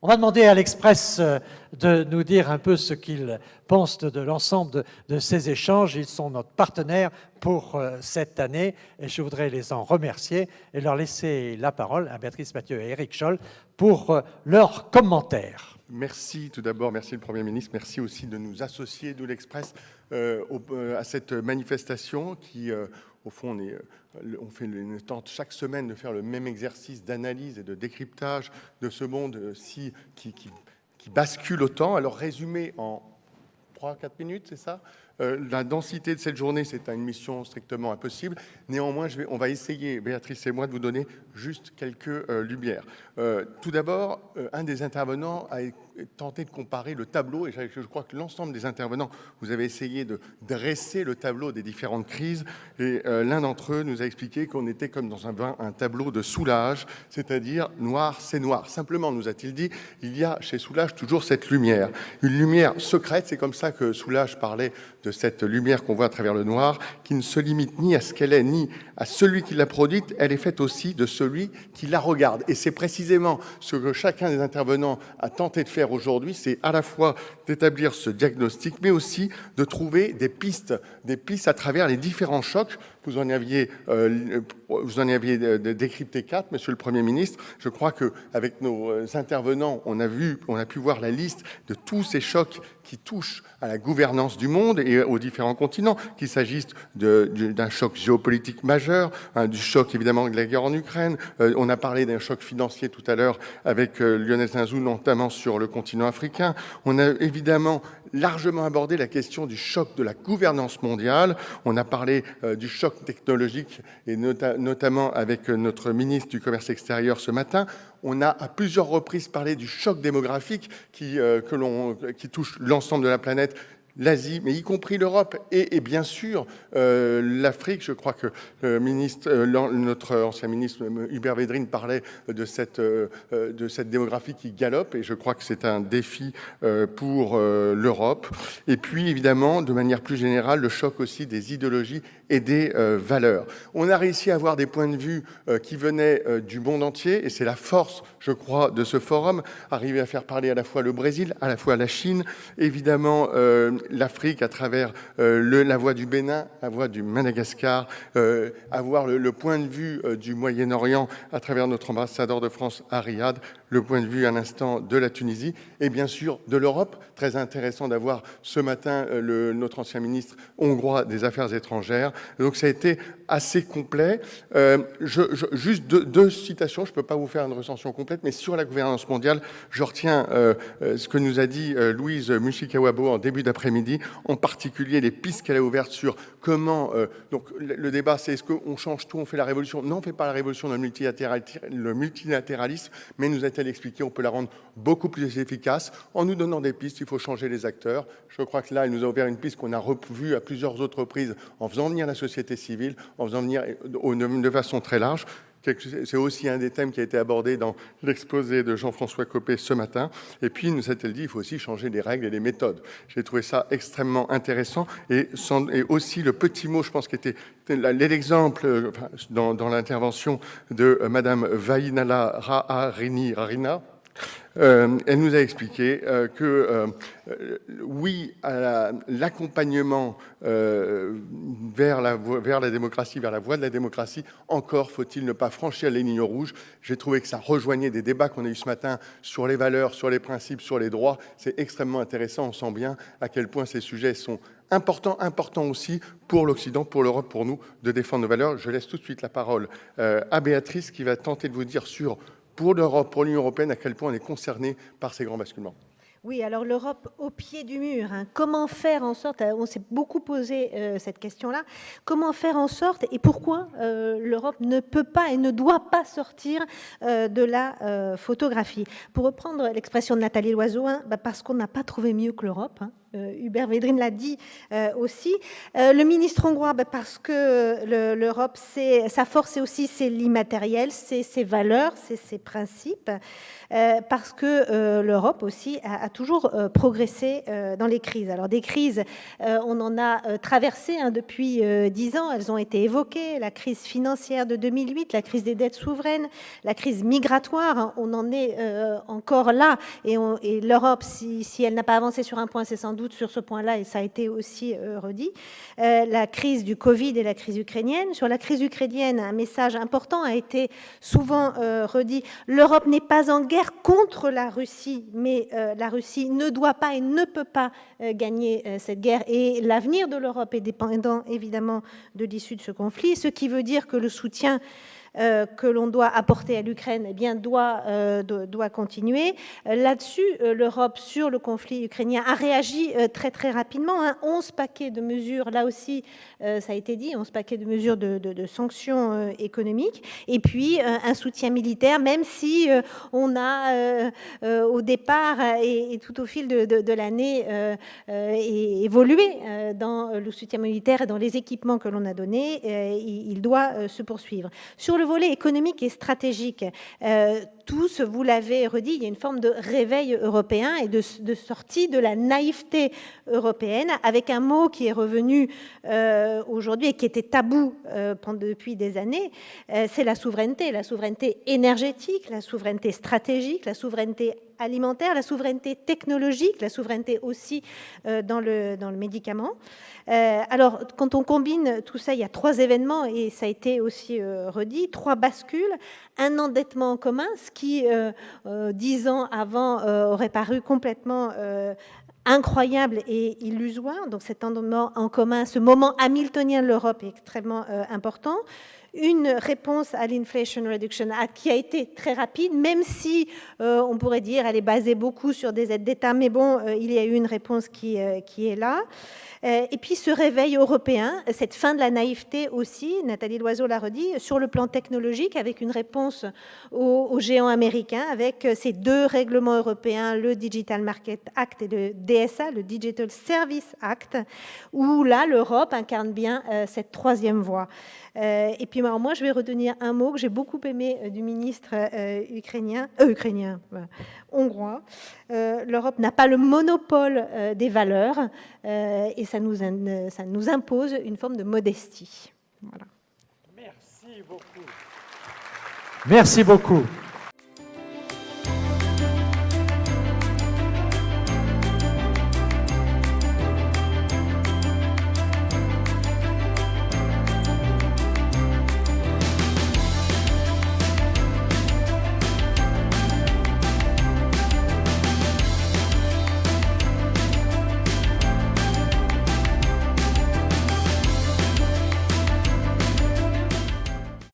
On va demander à l'Express de nous dire un peu ce qu'ils pensent de l'ensemble de ces échanges. Ils sont notre partenaire pour cette année et je voudrais les en remercier et leur laisser la parole à Béatrice Mathieu et Éric Scholl pour leurs commentaires. Merci tout d'abord, merci le Premier ministre, merci aussi de nous associer, nous l'Express, à cette manifestation qui, au fond, on tente chaque semaine de faire le même exercice d'analyse et de décryptage de ce monde qui bascule autant. Alors résumé en 3-4 minutes, c'est ça ? La densité de cette journée, c'est une mission strictement impossible. Néanmoins, on va essayer, Béatrice et moi, de vous donner juste quelques lumières. Tout d'abord, un des intervenants a tenté de comparer le tableau, et je crois que l'ensemble des intervenants, vous avez essayé de dresser le tableau des différentes crises, et l'un d'entre eux nous a expliqué qu'on était comme dans un tableau de Soulages, c'est-à-dire noir, c'est noir. Simplement, nous a-t-il dit, il y a chez Soulages toujours cette lumière, une lumière secrète, c'est comme ça que Soulages parlait de cette lumière qu'on voit à travers le noir, qui ne se limite ni à ce qu'elle est, ni à celui qui l'a produite, elle est faite aussi de celui qui la regarde. Et c'est précisément ce que chacun des intervenants a tenté de faire aujourd'hui, c'est à la fois d'établir ce diagnostic, mais aussi de trouver des pistes à travers les différents chocs. Vous en aviez décrypté 4, Monsieur le Premier ministre. Je crois qu'avec nos intervenants, on a pu voir la liste de tous ces chocs qui touchent à la gouvernance du monde et aux différents continents, qu'il s'agisse d'un choc géopolitique majeur, du choc évidemment de la guerre en Ukraine. On a parlé d'un choc financier tout à l'heure avec Lionel Zinsou, notamment sur le continent africain. On a évidemment largement abordé la question du choc de la gouvernance mondiale. On a parlé du choc technologique et notamment avec notre ministre du Commerce extérieur ce matin. On a à plusieurs reprises parlé du choc démographique qui touche l'ensemble de la planète, l'Asie, mais y compris l'Europe et bien sûr l'Afrique. Je crois que notre ancien ministre Hubert Védrine parlait de cette démographie qui galope et je crois que c'est un défi pour l'Europe. Et puis évidemment, de manière plus générale, le choc aussi des idéologies et des valeurs. On a réussi à avoir des points de vue qui venaient du monde entier et c'est la force, je crois, de ce forum, arriver à faire parler à la fois le Brésil, à la fois la Chine, évidemment l'Afrique à travers la voix du Bénin, la voix du Madagascar, avoir le point de vue du Moyen-Orient à travers notre ambassadeur de France à Riyad, le point de vue à l'instant de la Tunisie et bien sûr de l'Europe. Très intéressant d'avoir ce matin notre ancien ministre hongrois des Affaires étrangères. Donc ça a été assez complet. Juste deux citations, je ne peux pas vous faire une recension complète, mais sur la gouvernance mondiale, je retiens ce que nous a dit Louise Mushikiwabo en début d'après-midi, en particulier les pistes qu'elle a ouvertes sur comment... donc le débat, c'est est-ce qu'on change tout, on fait la révolution? Non, on ne fait pas la révolution dans le multilatéralisme, mais nous a-t-elle expliqué, on peut la rendre beaucoup plus efficace en nous donnant des pistes, il faut changer les acteurs. Je crois que là, elle nous a ouvert une piste qu'on a revue à plusieurs autres reprises en faisant venir la société civile, en faisant venir de façon très large. C'est aussi un des thèmes qui a été abordé dans l'exposé de Jean-François Copé ce matin. Et puis, nous a-t-elle dit, il faut aussi changer les règles et les méthodes. J'ai trouvé ça extrêmement intéressant. Et aussi le petit mot, je pense, qui était l'exemple dans l'intervention de Madame Vainala Rarina. Elle nous a expliqué que oui, à l'accompagnement vers la démocratie, vers la voie de la démocratie, encore faut-il ne pas franchir les lignes rouges. J'ai trouvé que ça rejoignait des débats qu'on a eu ce matin sur les valeurs, sur les principes, sur les droits. C'est extrêmement intéressant, on sent bien à quel point ces sujets sont importants aussi pour l'Occident, pour l'Europe, pour nous, de défendre nos valeurs. Je laisse tout de suite la parole à Béatrice qui va tenter de vous dire pour l'Europe, pour l'Union européenne, à quel point on est concerné par ces grands basculements. Oui, alors l'Europe au pied du mur, hein. Comment faire en sorte, on s'est beaucoup posé cette question-là, comment faire en sorte et pourquoi l'Europe ne peut pas et ne doit pas sortir de la photographie. Pour reprendre l'expression de Nathalie Loiseau, hein, parce qu'on n'a pas trouvé mieux que l'Europe, hein. Hubert Védrine l'a dit aussi. Le ministre hongrois, parce que l'Europe, sa force, c'est aussi l'immatériel, c'est ses valeurs, c'est ses principes, parce que l'Europe aussi a toujours progressé dans les crises. Alors des crises, on en a traversé depuis 10 ans, elles ont été évoquées, la crise financière de 2008, la crise des dettes souveraines, la crise migratoire, on en est encore là, et l'Europe, si elle n'a pas avancé sur un point, c'est sans doute sur ce point-là, et ça a été aussi redit, la crise du Covid et la crise ukrainienne. Sur la crise ukrainienne, un message important a été souvent redit, l'Europe n'est pas en guerre contre la Russie, mais la Russie ne doit pas et ne peut pas gagner cette guerre, et l'avenir de l'Europe est dépendant évidemment de l'issue de ce conflit, ce qui veut dire que le soutien que l'on doit apporter à l'Ukraine, eh bien, doit continuer. Là-dessus, l'Europe, sur le conflit ukrainien, a réagi très, très rapidement. 11 paquets de mesures, là aussi, ça a été dit, 11 paquets de mesures de sanctions économiques, et puis un soutien militaire, même si on a, au départ et tout au fil de l'année, évolué dans le soutien militaire et dans les équipements que l'on a donnés, il doit se poursuivre. Sur le volet économique et stratégique, tous, vous l'avez redit, il y a une forme de réveil européen et de sortie de la naïveté européenne, avec un mot qui est revenu aujourd'hui et qui était tabou depuis des années, c'est la souveraineté énergétique, la souveraineté stratégique, la souveraineté alimentaire, la souveraineté technologique, la souveraineté aussi dans le médicament. Alors, quand on combine tout ça, il y a 3 événements, et ça a été aussi redit, 3 bascules, un endettement en commun, ce qui, 10 ans avant, aurait paru complètement incroyable et illusoire. Donc cet endettement en commun, ce moment hamiltonien de l'Europe est extrêmement important. Une réponse à l'Inflation Reduction Act qui a été très rapide, même si on pourrait dire elle est basée beaucoup sur des aides d'État, mais bon, il y a eu une réponse qui est là. Et puis ce réveil européen, cette fin de la naïveté aussi, Nathalie Loiseau l'a redit, sur le plan technologique, avec une réponse aux géants américains, avec ces 2 règlements européens, le Digital Market Act et le DSA, le Digital Service Act, où là, l'Europe incarne bien cette 3e voie. Et puis alors, moi, je vais retenir un mot que j'ai beaucoup aimé du ministre hongrois. L'Europe n'a pas le monopole des valeurs, et ça nous impose une forme de modestie. Voilà. Merci beaucoup. Merci beaucoup.